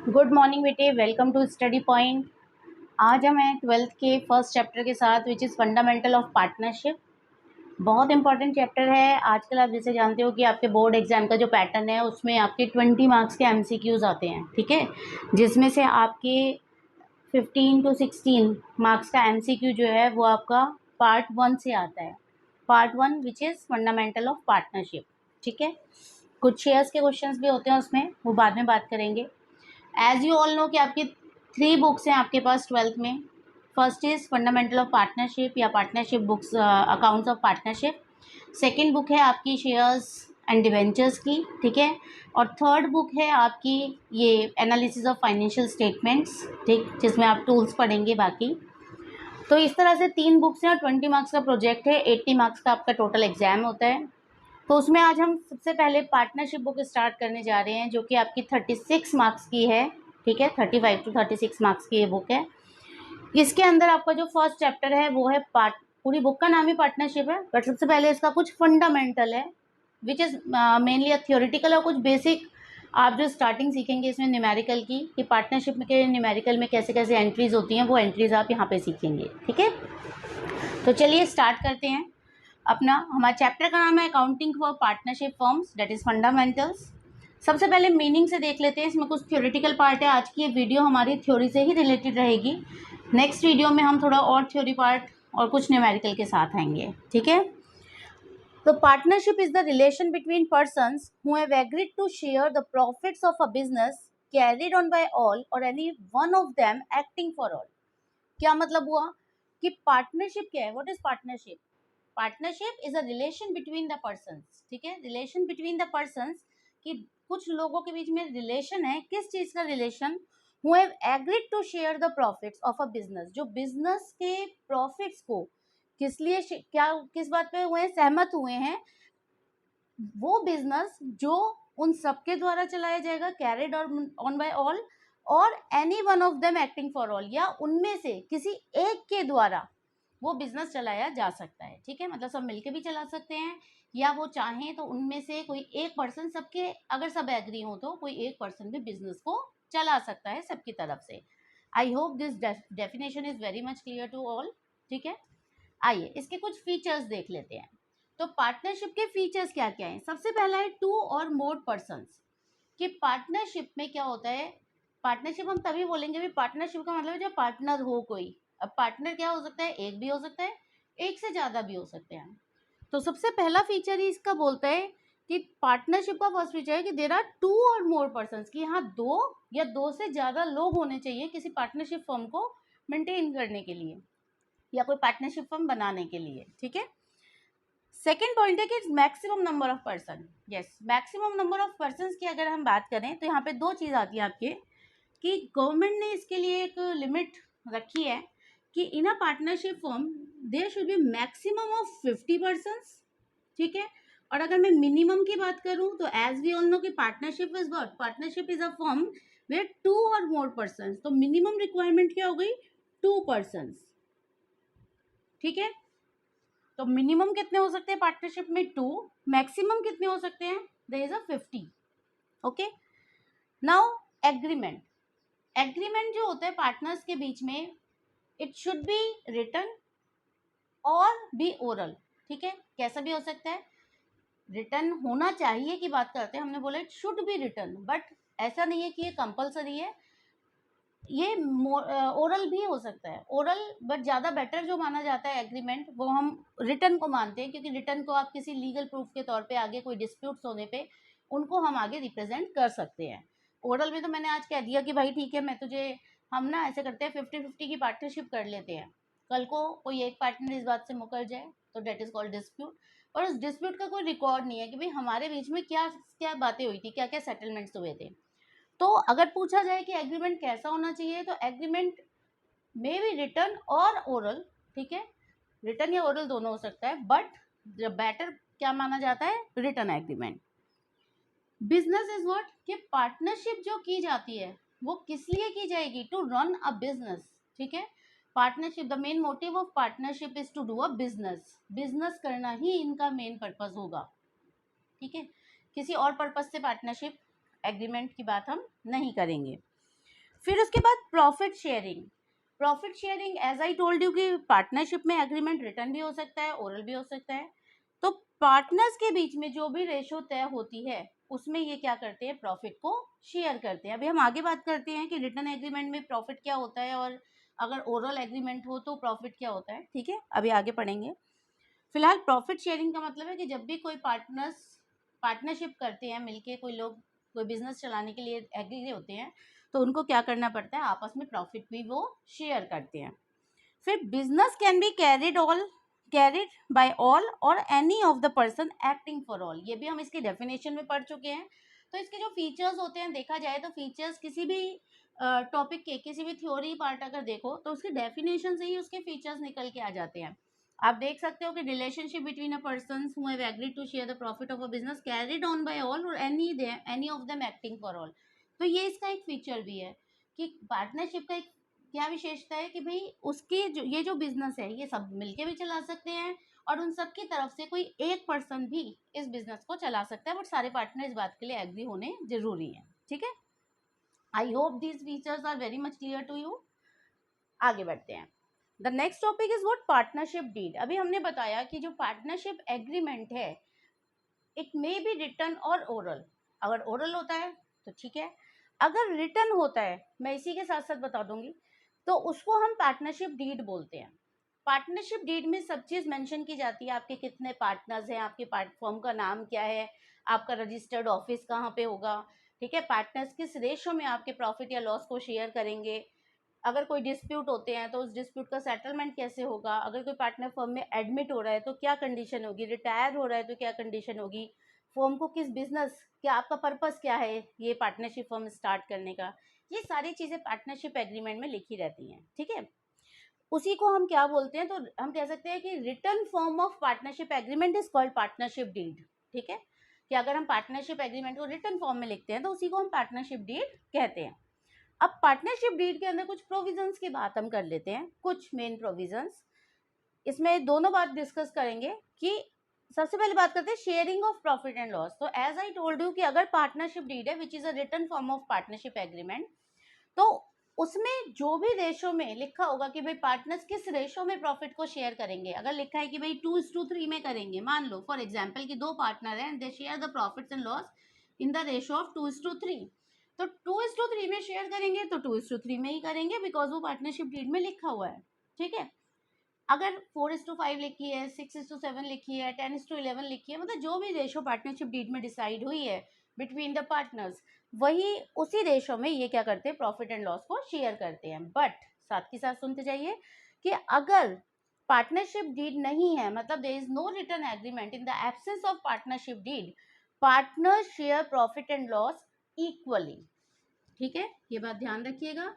Good morning बेटे, welcome to study point. आज हम हैं ट्वेल्थ के फर्स्ट चैप्टर के साथ which is fundamental of partnership. बहुत इंपॉर्टेंट चैप्टर है। आजकल आप जैसे जानते हो कि आपके बोर्ड एग्जाम का जो पैटर्न है उसमें आपके 20 मार्क्स के एमसीक्यूज आते हैं, ठीक है, जिसमें से आपके 15 to 16 मार्क्स का एमसीक्यू जो है वो आपका पार्ट 1 से आता है। Part 1 which is fundamental of partnership, ठीक है। कुछ शेयर्स के क्वेश्चंस भी होते हैं उसमें, वो बाद में बात करेंगे। एज यू ऑल नो कि आपकी 3 बुक्स हैं आपके पास ट्वेल्थ में। First is fundamental of partnership या partnership books, accounts of partnership. Second book है आपकी शेयर्स एंड डिवेंचर्स की, ठीक है। और थर्ड बुक है आपकी ये एनालिसिस ऑफ फाइनेंशियल स्टेटमेंट्स, ठीक, जिसमें आप टूल्स पढ़ेंगे बाकी। तो इस तरह से 3 बुक्स हैं और 20 मार्क्स का प्रोजेक्ट है। 80 मार्क्स का आपका टोटल एग्जाम होता है। तो उसमें आज हम सबसे पहले पार्टनरशिप बुक स्टार्ट करने जा रहे हैं, जो कि आपकी 36 मार्क्स की है, ठीक है। 35 to 36 मार्क्स की ये बुक है। इसके अंदर आपका जो फर्स्ट चैप्टर है वो है पूरी बुक का नाम ही पार्टनरशिप है, बट सबसे पहले इसका कुछ फंडामेंटल है which is mainly a theoretical, और कुछ बेसिक आप जो स्टार्टिंग सीखेंगे इसमें न्यूमेरिकल की, कि पार्टनरशिप के न्यूमेरिकल में कैसे कैसे एंट्रीज होती हैं, वो एंट्रीज आप यहाँ पे सीखेंगे, ठीक है। तो चलिए स्टार्ट करते हैं। हमारा चैप्टर का नाम है accounting for partnership firms, that is fundamentals. सबसे पहले मीनिंग से देख लेते हैं। इसमें कुछ थ्योरेटिकल पार्ट है। आज की ये वीडियो हमारी थ्योरी से ही रिलेटेड रहेगी। नेक्स्ट वीडियो में हम थोड़ा और थ्योरी पार्ट और कुछ न्यूमेरिकल के साथ आएंगे, ठीक है। तो partnership is the relation between persons who have agreed to share the profits of a business carried on by all or any one of them acting for all. क्या मतलब हुआ कि पार्टनरशिप क्या है? What is partnership? Partnership is a relation between the persons, ठीक है। Relation between the persons, कि कुछ लोगों के बीच में रिलेशन है। किस चीज का relation? Who have agreed to share the profits of a business, जो बिजनेस के प्रॉफिट्स को किस लिए क्या किस बात पे हुए, सहमत हुए हैं। वो बिजनेस जो उन सबके द्वारा चलाया जाएगा, carried on by all, or any one of them acting for all, या उनमें से किसी एक के द्वारा वो बिजनेस चलाया जा सकता है, ठीक है। मतलब सब मिलके भी चला सकते हैं, या वो चाहें तो उनमें से कोई एक पर्सन, सबके अगर सब एग्री हो तो कोई एक पर्सन भी बिजनेस को चला सकता है सबकी तरफ से। I hope this definition is very much clear to all, ठीक है। आइए इसके कुछ फीचर्स देख लेते हैं। तो पार्टनरशिप के फीचर्स क्या क्या हैं? सबसे पहला है टू और मोर पर्सन्स। कि पार्टनरशिप में क्या होता है? पार्टनरशिप हम तभी बोलेंगे भी, पार्टनरशिप का मतलब है जब पार्टनर हो कोई। अब पार्टनर क्या हो सकता है? एक भी हो सकता है, एक से ज्यादा भी हो सकते हैं। तो सबसे पहला फीचर ही इसका बोलता है कि पार्टनरशिप का फर्स्ट फीचर है कि देयर आर टू और मोर पर्सन्स, कि यहाँ दो या दो से ज्यादा लोग होने चाहिए किसी पार्टनरशिप फर्म को मेंटेन करने के लिए या कोई पार्टनरशिप फर्म बनाने के लिए, ठीक है। सेकेंड पॉइंट है कि maximum number of person. Yes, maximum number of person की अगर हम बात करें तो यहाँ पे दो चीज आती है आपके, कि गवर्नमेंट ने इसके लिए एक लिमिट रखी है कि in a partnership firm there should be maximum of 50 person, ठीक है। और अगर मैं मिनिमम की बात करूं तो एज वी ऑल नो कि partnership is what? Partnership is a firm where two और मोर पर्सन। तो मिनिमम रिक्वायरमेंट क्या हो गई? 2 पर्सन, ठीक है। तो मिनिमम कितने हो सकते हैं पार्टनरशिप में? 2। मैक्सिमम कितने हो सकते हैं? There is a 50, okay. Now agreement. Agreement जो होता है पार्टनर्स के बीच में, इट शुड बी रिटन और बी ओरल, ठीक है। कैसा भी हो सकता है, रिटन होना चाहिए की बात करते हैं, हमने बोला it should be written, but ऐसा नहीं है कि ये कंपलसरी है। ये ओरल भी हो सकता है, ओरल, बट ज़्यादा बेटर जो माना जाता है एग्रीमेंट, वो हम रिटन को मानते हैं, क्योंकि रिटन को आप किसी लीगल प्रूफ के तौर पे आगे कोई डिस्प्यूट्स होने पे उनको हम आगे रिप्रेजेंट कर सकते हैं। ओरल में तो मैंने आज कह दिया कि भाई ठीक है, मैं तुझे, हम ना ऐसे करते हैं 50-50 की पार्टनरशिप कर लेते हैं। कल को कोई एक पार्टनर इस बात से मुकर जाए तो डेट इज कॉल्ड डिस्प्यूट, और उस डिस्प्यूट का कोई रिकॉर्ड नहीं है कि भाई हमारे बीच में क्या क्या बातें हुई थी, क्या क्या सेटलमेंट्स हुए थे। तो अगर पूछा जाए कि एग्रीमेंट कैसा होना चाहिए, तो एग्रीमेंट मे बी रिटन और ओरल, ठीक है। रिटन या ओरल दोनों हो सकता है, बट बेटर क्या माना जाता है? Written agreement. Business is what? कि पार्टनरशिप जो की जाती है वो किस लिए की जाएगी? टू रन अ बिजनेस, ठीक है। Partnership, the main motive of partnership is to do a business. Business करना ही इनका मेन पर्पस होगा, ठीक है। किसी और पर्पस से पार्टनरशिप एग्रीमेंट की बात हम नहीं करेंगे। फिर उसके बाद profit sharing. Profit sharing as I told you कि पार्टनरशिप में एग्रीमेंट रिटर्न भी हो सकता है, ओरल भी हो सकता है। तो पार्टनर्स के बीच में जो भी रेशो तय होती है उसमें ये क्या करते हैं, प्रॉफिट को शेयर करते हैं। अभी हम आगे बात करते हैं कि रिटर्न एग्रीमेंट में प्रॉफिट क्या होता है और अगर ओरल एग्रीमेंट हो तो प्रॉफिट क्या होता है, ठीक है, अभी आगे पढ़ेंगे। फिलहाल प्रॉफिट शेयरिंग का मतलब है कि जब भी कोई पार्टनरशिप करते हैं मिलके, कोई लोग कोई बिजनेस चलाने के लिए एग्री होते हैं तो उनको क्या करना पड़ता है, आपस में प्रॉफिट भी वो शेयर करते हैं। फिर business can be carried by all or any of the person acting for all, ये भी हम इसकी डेफिनेशन में पढ़ चुके हैं। तो इसके जो फीचर्स होते हैं, देखा जाए तो फीचर्स किसी भी टॉपिक के किसी भी थ्योरी पार्ट अगर देखो तो उसकी डेफिनेशन से ही उसके फीचर्स निकल के आ जाते हैं। आप देख सकते हो कि relationship between a persons who have agreed to share the profit of a business carried on by all or any of them acting for all. तो ये इसका एक फीचर भी है कि पार्टनरशिप का एक क्या विशेषता है कि भाई उसके जो ये जो बिजनेस है ये सब मिलके भी चला सकते हैं और उन सब की तरफ से कोई एक पर्सन भी इस बिजनेस को चला सकता है, बट सारे पार्टनर इस बात के लिए एग्री होने जरूरी है, ठीक है। I hope these features are very much clear to you. आगे बढ़ते हैं। The next topic is what partnership deed. अभी हमने बताया कि जो पार्टनरशिप एग्रीमेंट है इट मे बी रिटन और ओरल। अगर ओरल होता है तो ठीक है, अगर रिटन होता है मैं इसी के साथ साथ बता दूंगी तो उसको हम पार्टनरशिप डीड बोलते हैं। पार्टनरशिप डीड में सब चीज मेंशन की जाती है, आपके कितने पार्टनर्स हैं, आपके फर्म का नाम क्या है, आपका रजिस्टर्ड ऑफिस कहाँ पे होगा, ठीक है, पार्टनर्स किस रेशो में आपके प्रॉफिट या लॉस को शेयर करेंगे, अगर कोई डिस्प्यूट होते हैं तो उस डिस्प्यूट का सेटलमेंट कैसे होगा, अगर कोई पार्टनर फर्म में एडमिट हो रहा है तो क्या कंडीशन होगी, रिटायर हो रहा है तो क्या कंडीशन होगी, फर्म को किस बिजनेस, क्या आपका पर्पस क्या है ये पार्टनरशिप फर्म स्टार्ट करने का, ये सारी चीजें पार्टनरशिप एग्रीमेंट में लिखी रहती हैं, ठीक है। उसी को हम क्या बोलते हैं, तो हम कह सकते हैं कि written form of partnership agreement is called partnership deed, ठीक है, कि अगर हम पार्टनरशिप एग्रीमेंट को रिटर्न फॉर्म में लिखते हैं तो उसी को हम पार्टनरशिप डीड कहते हैं। अब पार्टनरशिप डीड के अंदर कुछ प्रोविजंस की बात हम कर लेते हैं, कुछ मेन प्रोविजंस। इसमें दोनों बात डिस्कस करेंगे कि सबसे पहले बात करते हैं sharing of profit and loss. तो एज आई टोल्ड यू कि अगर पार्टनरशिप डीड है which is a written form of partnership agreement, तो उसमें जो भी रेशो में लिखा होगा कि भाई पार्टनर्स किस रेशो में प्रॉफिट को शेयर करेंगे, अगर लिखा है कि भाई 2:3 में करेंगे, मान लो फॉर एग्जांपल कि दो पार्टनर हैं, they share the profits and loss in the ratio of 2:3, तो 2:3 में शेयर करेंगे तो 2:3 में ही करेंगे बिकॉज वो पार्टनरशिप डीड में लिखा हुआ है, ठीक है। अगर 4:5 लिखी है, 6:7 लिखी है, 10:11 लिखी है, मतलब जो भी रेशो पार्टनरशिप डीड में डिसाइड हुई है बिटवीन द पार्टनर्स, वही उसी रेशो में ये क्या करते हैं, प्रॉफिट एंड लॉस को शेयर करते हैं। बट साथ के साथ सुनते जाइए कि अगर पार्टनरशिप डीड नहीं है, मतलब there is no written agreement, in the absence of partnership deed partners share profit and loss equally, ठीक है, ये बात ध्यान रखिएगा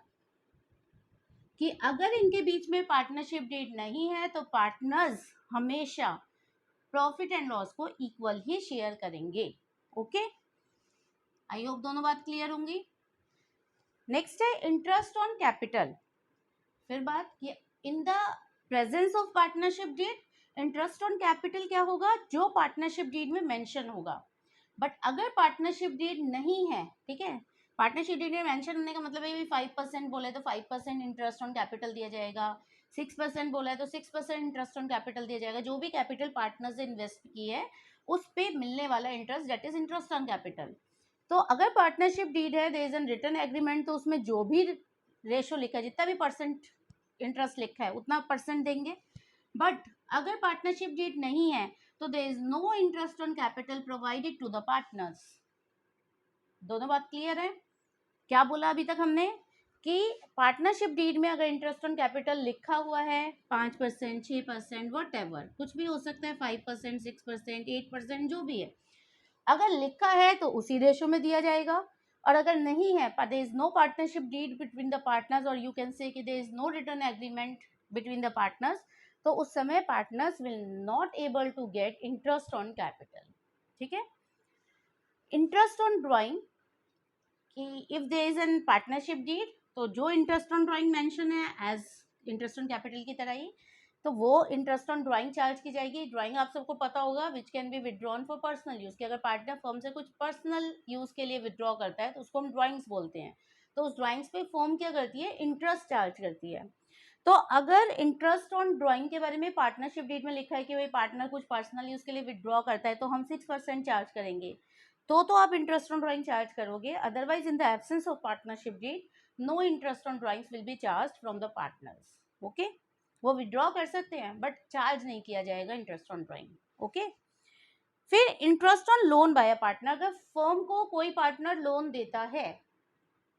कि अगर इनके बीच में पार्टनरशिप डीड नहीं है तो पार्टनर्स हमेशा प्रॉफिट एंड लॉस को इक्वल ही शेयर करेंगे, ओके। आई होप दोनों बात क्लियर होंगी। नेक्स्ट है इंटरेस्ट ऑन कैपिटल। फिर बात कि in the presence of partnership deed interest on capital क्या होगा, जो पार्टनरशिप डीड में मेंशन होगा। बट अगर पार्टनरशिप डीड नहीं है, ठीक है, पार्टनरशिप डीड में मेंशन होने का मतलब है 5% बोले तो 5% इंटरेस्ट ऑन कैपिटल दिया जाएगा, 6% बोला है तो 6% इंटरेस्ट ऑन कैपिटल दिया जाएगा, जो भी कैपिटल पार्टनर से इन्वेस्ट की है उस पे मिलने वाला interest that is interest on capital. तो अगर पार्टनरशिप डीड है, there is an written agreement, तो उसमें जो भी रेशो लिखा है, जितना भी परसेंट इंटरेस्ट लिखा है उतना परसेंट देंगे। बट अगर पार्टनरशिप डीड नहीं है तो there is no interest on capital provided to the partners. दोनों बात क्लियर है। क्या बोला अभी तक हमने कि पार्टनरशिप डीड में अगर इंटरेस्ट ऑन कैपिटल लिखा हुआ है 5%, 6%, वट एवर, कुछ भी हो सकता है, 5%, 6%, 8%, जो भी है, अगर लिखा है तो उसी रेशो में दिया जाएगा। और अगर नहीं है, there is no partnership deed between the partners, और यू कैन से कि there is no written agreement between the partners, तो उस समय partners will not able to get interest on capital, ठीक है। इंटरेस्ट ऑन ड्रॉइंग कि if there is an partnership deed तो जो इंटरेस्ट ऑन ड्रॉइंग मेंशन है एज इंटरेस्ट ऑन कैपिटल की तरह ही, तो वो इंटरेस्ट ऑन ड्राइंग चार्ज की जाएगी। ड्राइंग आप सबको पता होगा which can be withdrawn for personal use, कि अगर पार्टनर फर्म से कुछ पर्सनल यूज के लिए विड्रॉ करता है तो उसको हम ड्राइंग्स बोलते हैं। तो उस ड्राइंग्स पे फर्म क्या करती है, इंटरेस्ट चार्ज करती है। तो अगर इंटरेस्ट ऑन ड्राइंग के बारे में पार्टनरशिप डीड में लिखा है कि भाई पार्टनर कुछ पर्सनल यूज के लिए विड्रॉ करता है तो हम 6% चार्ज करेंगे, तो आप इंटरेस्ट ऑन ड्राइंग चार्ज करोगे। Otherwise in the absence of partnership deed no interest on drawings will be charge from the partners. Okay, वो विड्रॉ कर सकते हैं बट चार्ज नहीं किया जाएगा इंटरेस्ट ऑन ड्राइंग। ओके, फिर interest on loan by a partner, अगर firm को कोई पार्टनर लोन देता है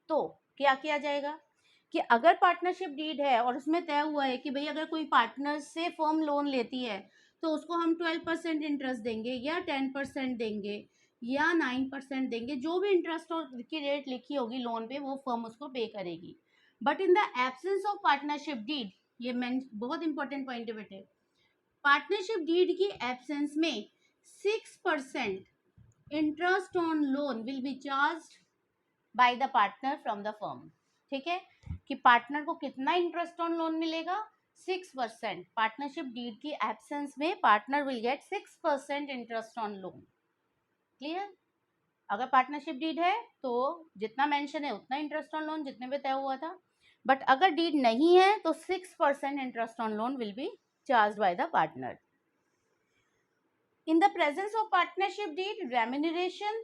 तो क्या किया जाएगा कि अगर पार्टनरशिप डीड है और उसमें तय हुआ है कि भाई अगर कोई पार्टनर से फर्म लोन लेती है तो उसको हम 12% इंटरेस्ट देंगे या 10% देंगे या 9% देंगे, जो भी इंटरेस्ट की रेट लिखी होगी लोन पे वो फर्म उसको पे करेगी। But in the absence of partnership deed, ये बहुत इंपॉर्टेंट पॉइंट है बेटे, पार्टनरशिप डीड की एब्सेंस में 6% interest on loan will be charge by the partner from the firm. ठीक है, कि पार्टनर को कितना इंटरेस्ट ऑन लोन मिलेगा, 6%। पार्टनरशिप डीड की एब्सेंस में partner will get 6% interest on loan. Clear? अगर पार्टनरशिप डीड है तो जितना मेंशन है उतना इंटरेस्ट ऑन लोन जितने पे तय हुआ था, बट अगर डीड नहीं है तो 6% interest on loan will be charge by the partner. In the presence of partnership deed remuneration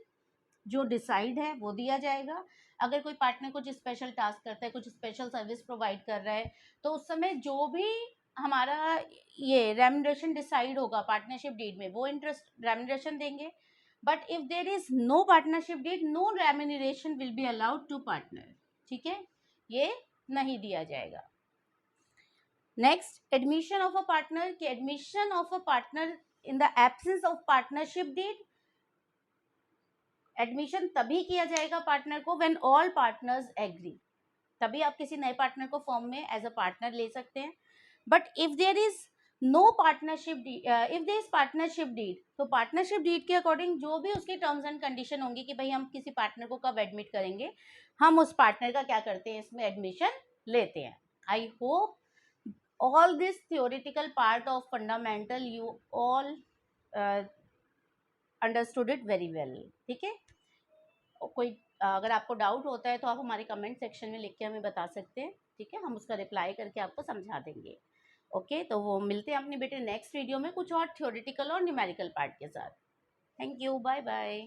जो डिसाइड है वो दिया जाएगा। अगर कोई पार्टनर कुछ स्पेशल टास्क करता है, कुछ स्पेशल सर्विस प्रोवाइड कर रहा है, तो उस समय जो भी हमारा ये रेम्यूनरेशन डिसाइड होगा पार्टनरशिप डीड में वो इंटरेस्ट रेम्यूनरेशन देंगे। But if there is no partnership deed no remuneration will be allowed to partner. ठीक है, ये नहीं दिया जाएगा। Next, admission of a partner, कि admission of a partner in the absence of partnership deed, admission तभी किया जाएगा पार्टनर को व्हेन ऑल पार्टनर्स एग्री, तभी आप किसी नए पार्टनर को फर्म में एज अ पार्टनर ले सकते हैं। But if there is no partnership if there is partnership deed, तो पार्टनरशिप डीड के अकॉर्डिंग जो भी उसकी टर्म्स एंड कंडीशन होंगी कि भाई हम किसी पार्टनर को कब एडमिट करेंगे, हम उस पार्टनर का क्या करते हैं, इसमें एडमिशन लेते हैं। I hope all this theoretical part of fundamental you all understood it very well। ठीक है, कोई अगर आपको डाउट होता है तो आप हमारे कमेंट सेक्शन में लिख के हमें बता सकते हैं। ठीक है, हम उसका रिप्लाई करके आपको समझा देंगे। ओके, तो वो मिलते हैं अपने बेटे नेक्स्ट वीडियो में कुछ और थ्योरेटिकल और न्यूमेरिकल पार्ट के साथ। Thank you, bye bye.